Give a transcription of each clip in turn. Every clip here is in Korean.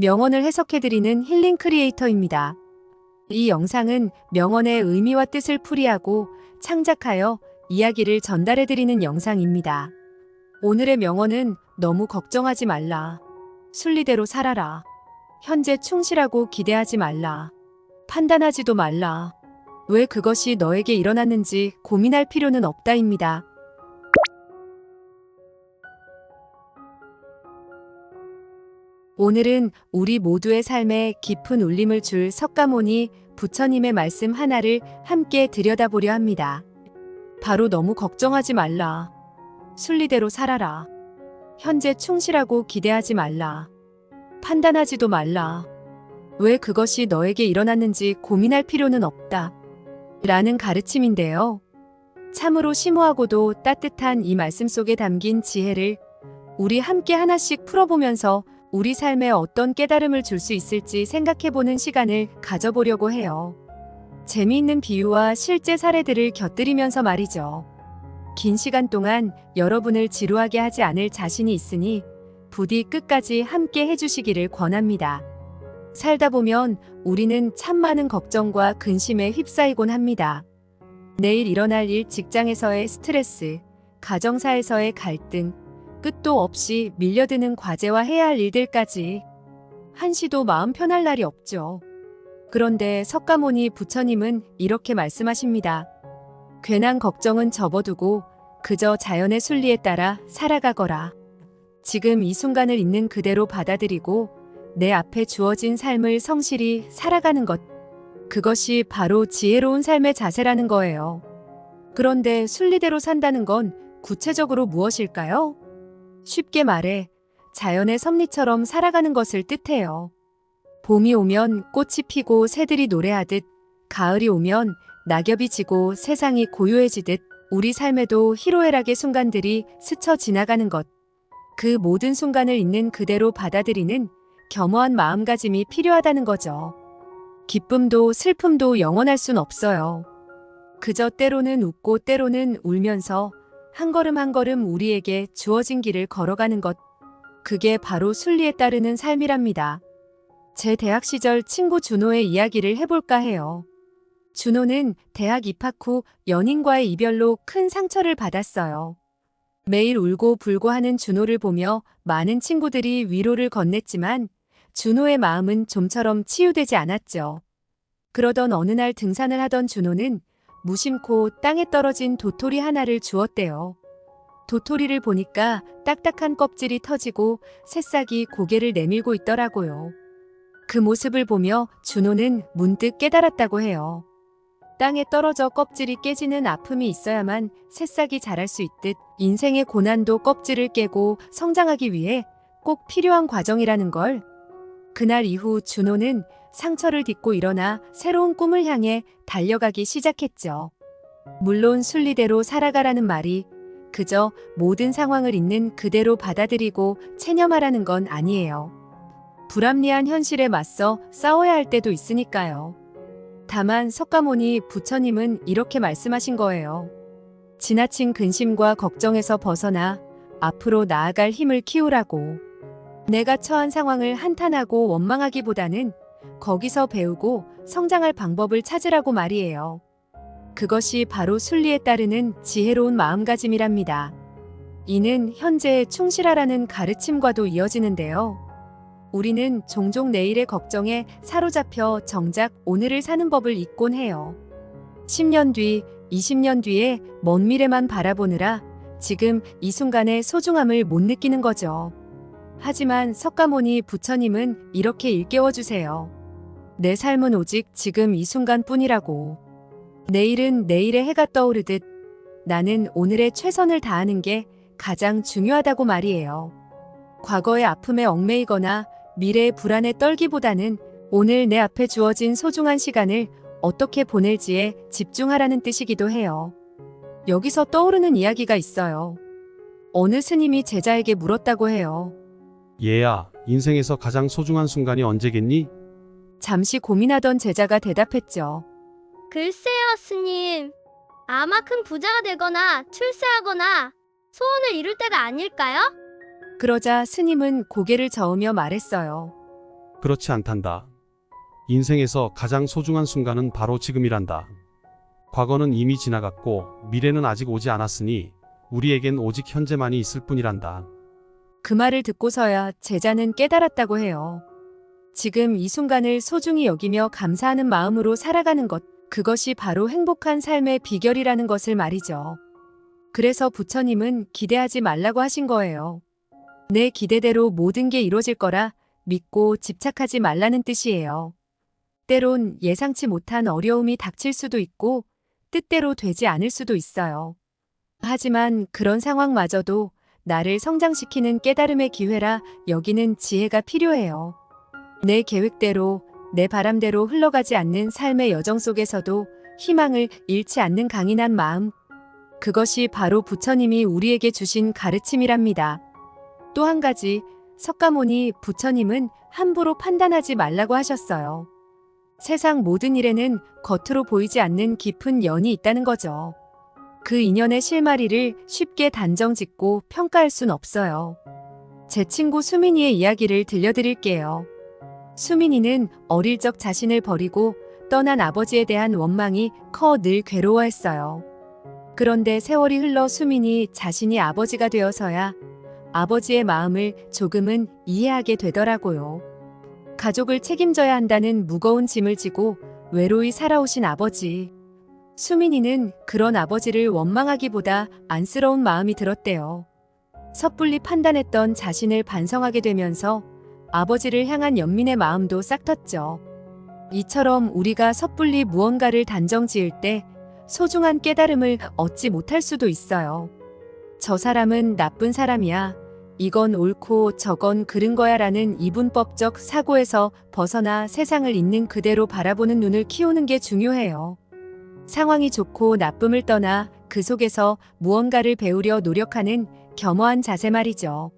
명언을 해석해드리는 힐링 크리에이터입니다. 이 영상은 명언의 의미와 뜻을 풀이하고 창작하여 이야기를 전달해드리는 영상입니다. 오늘의 명언은 너무 걱정하지 말라. 순리대로 살아라. 현재 충실하고 기대하지 말라. 판단하지도 말라. 왜 그것이 너에게 일어났는지 고민할 필요는 없다입니다. 오늘은 우리 모두의 삶에 깊은 울림을 줄 석가모니 부처님의 말씀 하나를 함께 들여다보려 합니다. 바로 너무 걱정하지 말라. 순리대로 살아라. 현재 충실하고 기대하지 말라. 판단하지도 말라. 왜 그것이 너에게 일어났는지 고민할 필요는 없다. 라는 가르침인데요. 참으로 심오하고도 따뜻한 이 말씀 속에 담긴 지혜를 우리 함께 하나씩 풀어보면서 우리 삶에 어떤 깨달음을 줄 수 있을지 생각해보는 시간을 가져보려고 해요. 재미있는 비유와 실제 사례들을 곁들이면서 말이죠. 긴 시간 동안 여러분을 지루하게 하지 않을 자신이 있으니 부디 끝까지 함께 해주시기를 권합니다. 살다 보면 우리는 참 많은 걱정과 근심에 휩싸이곤 합니다. 내일 일어날 일, 직장에서의 스트레스, 가정사에서의 갈등, 끝도 없이 밀려드는 과제와 해야 할 일들까지 한시도 마음 편할 날이 없죠. 그런데 석가모니 부처님은 이렇게 말씀하십니다. 괜한 걱정은 접어두고 그저 자연의 순리에 따라 살아가거라. 지금 이 순간을 있는 그대로 받아들이고 내 앞에 주어진 삶을 성실히 살아가는 것. 그것이 바로 지혜로운 삶의 자세라는 거예요. 그런데 순리대로 산다는 건 구체적으로 무엇일까요? 쉽게 말해 자연의 섭리처럼 살아가는 것을 뜻해요. 봄이 오면 꽃이 피고 새들이 노래하듯, 가을이 오면 낙엽이 지고 세상이 고요해지듯 우리 삶에도 희로애락의 순간들이 스쳐 지나가는 것. 그 모든 순간을 있는 그대로 받아들이는 겸허한 마음가짐이 필요하다는 거죠. 기쁨도 슬픔도 영원할 순 없어요. 그저 때로는 웃고 때로는 울면서 한 걸음 한 걸음 우리에게 주어진 길을 걸어가는 것. 그게 바로 순리에 따르는 삶이랍니다. 제 대학 시절 친구 준호의 이야기를 해볼까 해요. 준호는 대학 입학 후 연인과의 이별로 큰 상처를 받았어요. 매일 울고 불고 하는 준호를 보며 많은 친구들이 위로를 건넸지만 준호의 마음은 좀처럼 치유되지 않았죠. 그러던 어느 날 등산을 하던 준호는 무심코 땅에 떨어진 도토리 하나를 주웠대요. 도토리를 보니까 딱딱한 껍질이 터지고 새싹이 고개를 내밀고 있더라고요. 그 모습을 보며 준호는 문득 깨달았다고 해요. 땅에 떨어져 껍질이 깨지는 아픔이 있어야만 새싹이 자랄 수 있듯 인생의 고난도 껍질을 깨고 성장하기 위해 꼭 필요한 과정이라는 걸. 그날 이후 준호는 상처를 딛고 일어나 새로운 꿈을 향해 달려가기 시작했죠. 물론 순리대로 살아가라는 말이 그저 모든 상황을 있는 그대로 받아들이고 체념하라는 건 아니에요. 불합리한 현실에 맞서 싸워야 할 때도 있으니까요. 다만 석가모니 부처님은 이렇게 말씀하신 거예요. 지나친 근심과 걱정에서 벗어나 앞으로 나아갈 힘을 키우라고. 내가 처한 상황을 한탄하고 원망하기보다는 거기서 배우고 성장할 방법을 찾으라고 말이에요. 그것이 바로 순리에 따르는 지혜로운 마음가짐이랍니다. 이는 현재에 충실하라는 가르침과도 이어지는데요. 우리는 종종 내일의 걱정에 사로잡혀 정작 오늘을 사는 법을 잊곤 해요. 10년 뒤, 20년 뒤에 먼 미래만 바라보느라 지금 이 순간의 소중함을 못 느끼는 거죠. 하지만 석가모니 부처님은 이렇게 일깨워주세요. 내 삶은 오직 지금 이 순간뿐이라고. 내일은 내일의 해가 떠오르듯 나는 오늘의 최선을 다하는 게 가장 중요하다고 말이에요. 과거의 아픔에 얽매이거나 미래의 불안에 떨기보다는 오늘 내 앞에 주어진 소중한 시간을 어떻게 보낼지에 집중하라는 뜻이기도 해요. 여기서 떠오르는 이야기가 있어요. 어느 스님이 제자에게 물었다고 해요. 얘야, 인생에서 가장 소중한 순간이 언제겠니? 잠시 고민하던 제자가 대답했죠. 글쎄요, 스님. 아마 큰 부자가 되거나 출세하거나 소원을 이룰 때가 아닐까요? 그러자 스님은 고개를 저으며 말했어요. 그렇지 않단다. 인생에서 가장 소중한 순간은 바로 지금이란다. 과거는 이미 지나갔고 미래는 아직 오지 않았으니 우리에겐 오직 현재만이 있을 뿐이란다. 그 말을 듣고서야 제자는 깨달았다고 해요. 지금 이 순간을 소중히 여기며 감사하는 마음으로 살아가는 것, 그것이 바로 행복한 삶의 비결이라는 것을 말이죠. 그래서 부처님은 기대하지 말라고 하신 거예요. 내 기대대로 모든 게 이루어질 거라 믿고 집착하지 말라는 뜻이에요. 때론 예상치 못한 어려움이 닥칠 수도 있고 뜻대로 되지 않을 수도 있어요. 하지만 그런 상황마저도 나를 성장시키는 깨달음의 기회라 여기는 지혜가 필요해요. 내 계획대로, 내 바람대로 흘러가지 않는 삶의 여정 속에서도 희망을 잃지 않는 강인한 마음, 그것이 바로 부처님이 우리에게 주신 가르침이랍니다. 또 한 가지, 석가모니 부처님은 함부로 판단하지 말라고 하셨어요. 세상 모든 일에는 겉으로 보이지 않는 깊은 연이 있다는 거죠. 그 인연의 실마리를 쉽게 단정짓고 평가할 순 없어요. 제 친구 수민이의 이야기를 들려드릴게요. 수민이는 어릴 적 자신을 버리고 떠난 아버지에 대한 원망이 커 늘 괴로워했어요. 그런데 세월이 흘러 수민이 자신이 아버지가 되어서야 아버지의 마음을 조금은 이해하게 되더라고요. 가족을 책임져야 한다는 무거운 짐을 지고 외로이 살아오신 아버지. 수민이는 그런 아버지를 원망하기보다 안쓰러운 마음이 들었대요. 섣불리 판단했던 자신을 반성하게 되면서 아버지를 향한 연민의 마음도 싹 텄죠. 이처럼 우리가 섣불리 무언가를 단정지을 때 소중한 깨달음을 얻지 못할 수도 있어요. 저 사람은 나쁜 사람이야. 이건 옳고 저건 그른 거야 라는 이분법적 사고에서 벗어나 세상을 있는 그대로 바라보는 눈을 키우는 게 중요해요. 상황이 좋고 나쁨을 떠나 그 속에서 무언가를 배우려 노력하는 겸허한 자세 말이죠.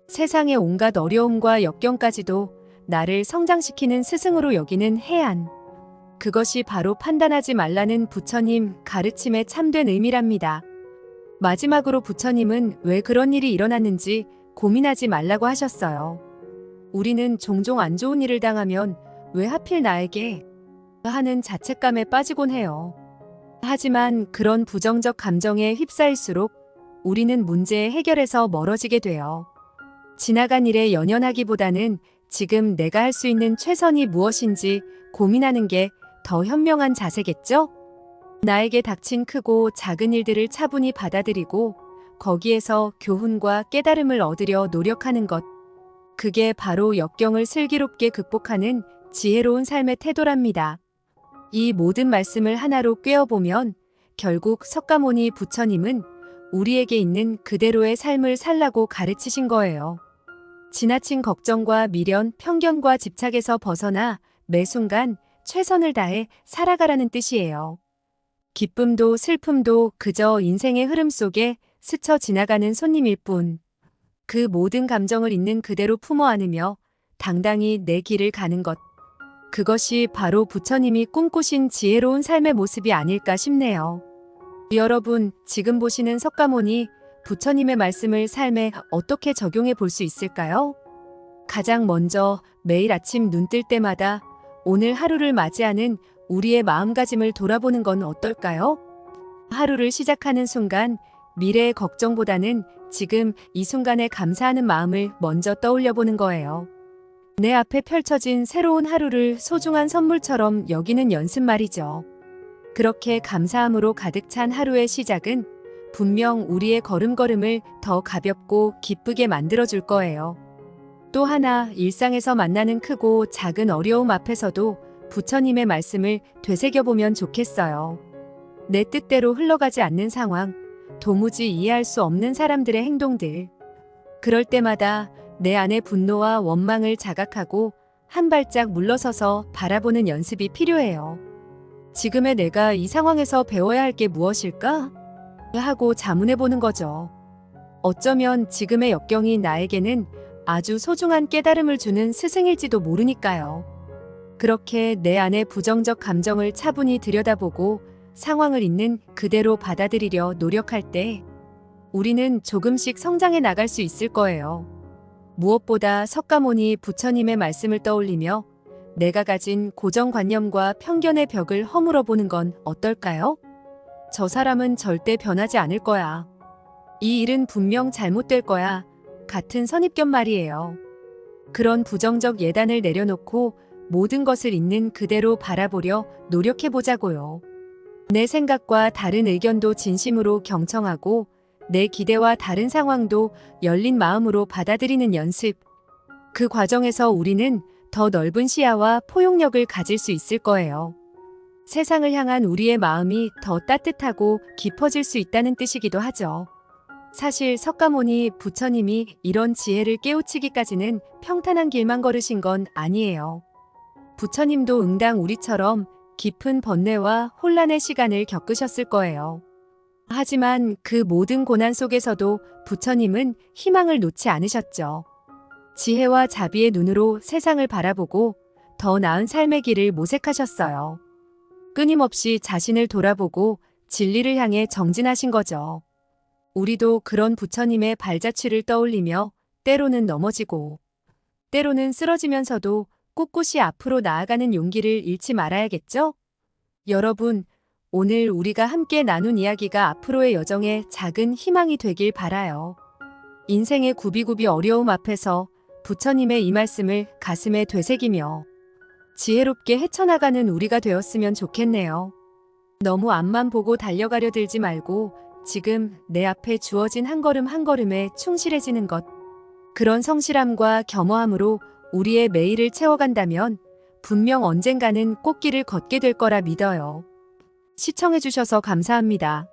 세상의 온갖 어려움과 역경까지도 나를 성장시키는 스승으로 여기는 해안. 그것이 바로 판단하지 말라는 부처님 가르침의 참된 의미랍니다. 마지막으로 부처님은 왜 그런 일이 일어났는지 고민하지 말라고 하셨어요. 우리는 종종 안 좋은 일을 당하면 왜 하필 나에게 하는 자책감에 빠지곤 해요. 하지만 그런 부정적 감정에 휩싸일수록 우리는 문제의 해결에서 멀어지게 돼요. 지나간 일에 연연하기보다는 지금 내가 할 수 있는 최선이 무엇인지 고민하는 게 더 현명한 자세겠죠? 나에게 닥친 크고 작은 일들을 차분히 받아들이고 거기에서 교훈과 깨달음을 얻으려 노력하는 것. 그게 바로 역경을 슬기롭게 극복하는 지혜로운 삶의 태도랍니다. 이 모든 말씀을 하나로 꿰어보면 결국 석가모니 부처님은 우리에게 있는 그대로의 삶을 살라고 가르치신 거예요. 지나친 걱정과 미련, 편견과 집착에서 벗어나 매 순간 최선을 다해 살아가라는 뜻이에요. 기쁨도 슬픔도 그저 인생의 흐름 속에 스쳐 지나가는 손님일 뿐. 그 모든 감정을 있는 그대로 품어 안으며 당당히 내 길을 가는 것. 그것이 바로 부처님이 꿈꾸신 지혜로운 삶의 모습이 아닐까 싶네요. 여러분, 지금 보시는 석가모니 부처님의 말씀을 삶에 어떻게 적용해 볼 수 있을까요? 가장 먼저 매일 아침 눈 뜰 때마다 오늘 하루를 맞이하는 우리의 마음가짐을 돌아보는 건 어떨까요? 하루를 시작하는 순간 미래의 걱정보다는 지금 이 순간에 감사하는 마음을 먼저 떠올려 보는 거예요. 내 앞에 펼쳐진 새로운 하루를 소중한 선물처럼 여기는 연습 말이죠. 그렇게 감사함으로 가득 찬 하루의 시작은 분명 우리의 걸음걸음을 더 가볍고 기쁘게 만들어줄 거예요. 또 하나, 일상에서 만나는 크고 작은 어려움 앞에서도 부처님의 말씀을 되새겨보면 좋겠어요. 내 뜻대로 흘러가지 않는 상황, 도무지 이해할 수 없는 사람들의 행동들. 그럴 때마다 내 안의 분노와 원망을 자각하고 한 발짝 물러서서 바라보는 연습이 필요해요. 지금의 내가 이 상황에서 배워야 할 게 무엇일까? 하고 자문해보는 거죠. 어쩌면 지금의 역경이 나에게는 아주 소중한 깨달음을 주는 스승일지도 모르니까요. 그렇게 내 안의 부정적 감정을 차분히 들여다보고 상황을 있는 그대로 받아들이려 노력할 때 우리는 조금씩 성장해 나갈 수 있을 거예요. 무엇보다 석가모니 부처님의 말씀을 떠올리며 내가 가진 고정관념과 편견의 벽을 허물어 보는 건 어떨까요? 저 사람은 절대 변하지 않을 거야. 이 일은 분명 잘못될 거야. 같은 선입견 말이에요. 그런 부정적 예단을 내려놓고 모든 것을 있는 그대로 바라보려 노력해보자고요. 내 생각과 다른 의견도 진심으로 경청하고 내 기대와 다른 상황도 열린 마음으로 받아들이는 연습. 그 과정에서 우리는 더 넓은 시야와 포용력을 가질 수 있을 거예요. 세상을 향한 우리의 마음이 더 따뜻하고 깊어질 수 있다는 뜻이기도 하죠. 사실 석가모니 부처님이 이런 지혜를 깨우치기까지는 평탄한 길만 걸으신 건 아니에요. 부처님도 응당 우리처럼 깊은 번뇌와 혼란의 시간을 겪으셨을 거예요. 하지만 그 모든 고난 속에서도 부처님은 희망을 놓지 않으셨죠. 지혜와 자비의 눈으로 세상을 바라보고 더 나은 삶의 길을 모색하셨어요. 끊임없이 자신을 돌아보고 진리를 향해 정진하신 거죠. 우리도 그런 부처님의 발자취를 떠올리며 때로는 넘어지고 때로는 쓰러지면서도 꿋꿋이 앞으로 나아가는 용기를 잃지 말아야겠죠? 여러분, 오늘 우리가 함께 나눈 이야기가 앞으로의 여정에 작은 희망이 되길 바라요. 인생의 굽이굽이 어려움 앞에서 부처님의 이 말씀을 가슴에 되새기며 지혜롭게 헤쳐나가는 우리가 되었으면 좋겠네요. 너무 앞만 보고 달려가려 들지 말고 지금 내 앞에 주어진 한 걸음 한 걸음에 충실해지는 것. 그런 성실함과 겸허함으로 우리의 매일을 채워간다면 분명 언젠가는 꽃길을 걷게 될 거라 믿어요. 시청해주셔서 감사합니다.